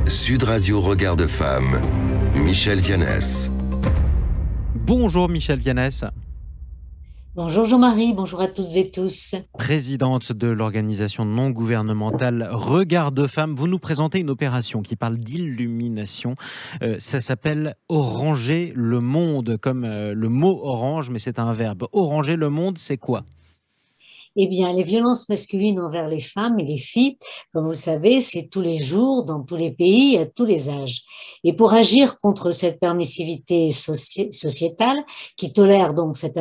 Sud Radio Regard de Femme, Michel Vianès. Bonjour Michel Vianès. Bonjour Jean-Marie, bonjour à toutes et tous. Présidente de l'organisation non gouvernementale Regard de Femme, vous nous présentez une opération qui parle d'illumination. Ça s'appelle Oranger le monde, comme le mot orange, mais c'est un verbe. Oranger le monde, c'est quoi ? Eh bien, les violences masculines envers les femmes et les filles, comme vous savez, c'est tous les jours, dans tous les pays, à tous les âges. Et pour agir contre cette permissivité sociétale qui tolère donc cette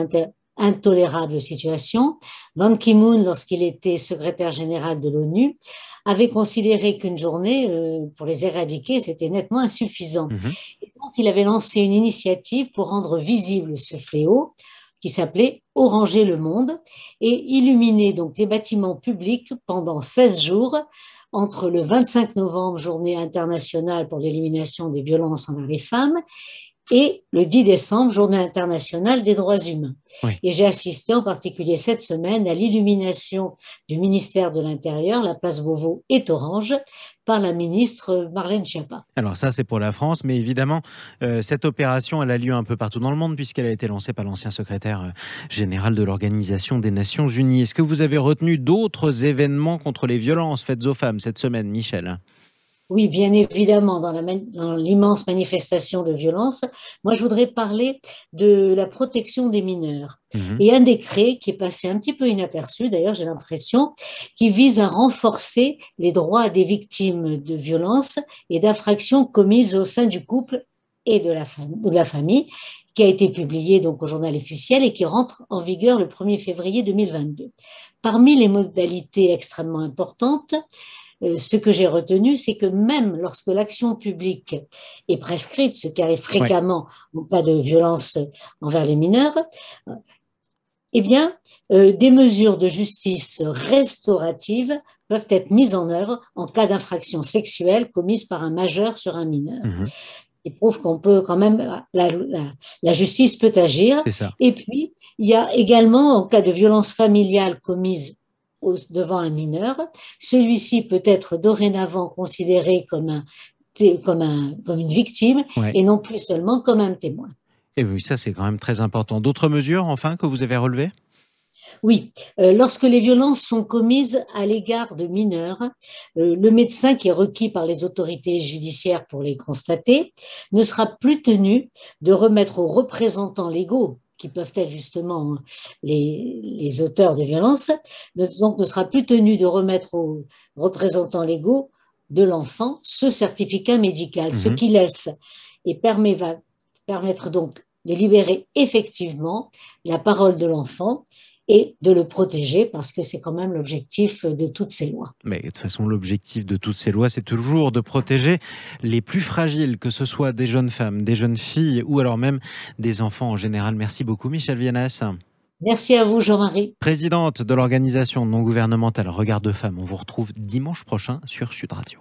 intolérable situation, Ban Ki-moon, lorsqu'il était secrétaire général de l'ONU, avait considéré qu'une journée pour les éradiquer, c'était nettement insuffisant. Et donc, il avait lancé une initiative pour rendre visible ce fléau qui s'appelait Oranger le monde et illuminer donc les bâtiments publics pendant 16 jours entre le 25 novembre, journée internationale pour l'élimination des violences envers les femmes, et le 10 décembre, journée internationale des droits humains. Oui. Et j'ai assisté en particulier cette semaine à l'illumination du ministère de l'Intérieur, la place Beauvau est orange, par la ministre Marlène Schiappa. Alors ça, c'est pour la France, mais évidemment, cette opération, elle a lieu un peu partout dans le monde puisqu'elle a été lancée par l'ancien secrétaire général de l'Organisation des Nations Unies. Est-ce que vous avez retenu d'autres événements contre les violences faites aux femmes cette semaine, Michel ? Oui, bien évidemment, dans l'immense manifestation de violence, moi je voudrais parler de la protection des mineurs. Et un décret qui est passé un petit peu inaperçu, d'ailleurs j'ai l'impression, qui vise à renforcer les droits des victimes de violences et d'infractions commises au sein du couple et de la famille, qui a été publié donc au journal officiel et qui rentre en vigueur le 1er février 2022. Parmi les modalités extrêmement importantes, ce que j'ai retenu, c'est que même lorsque l'action publique est prescrite, ce qui arrive fréquemment en cas de violence envers les mineurs, eh bien, des mesures de justice restaurative peuvent être mises en œuvre en cas d'infraction sexuelle commise par un majeur sur un mineur. Il prouve qu'on peut quand même, la justice peut agir. C'est ça. Et puis, il y a également, en cas de violence familiale commise devant un mineur, celui-ci peut être dorénavant considéré comme une victime et non plus seulement comme un témoin. Et oui, ça c'est quand même très important. D'autres mesures, enfin, que vous avez relevées ? Oui, lorsque les violences sont commises à l'égard de mineurs, le médecin qui est requis par les autorités judiciaires pour les constater ne sera plus tenu de remettre aux représentants légaux, qui peuvent être justement les auteurs de violences, donc ne sera plus tenu de remettre aux représentants légaux de l'enfant ce certificat médical, ce qui laisse et va permettre donc de libérer effectivement la parole de l'enfant et de le protéger, parce que c'est quand même l'objectif de toutes ces lois. Mais de toute façon, l'objectif de toutes ces lois, c'est toujours de protéger les plus fragiles, que ce soit des jeunes femmes, des jeunes filles ou alors même des enfants en général. Merci beaucoup, Michel Vianès. Merci à vous, Jean-Marie. Présidente de l'organisation non gouvernementale Regard de Femme. On vous retrouve dimanche prochain sur Sud Radio.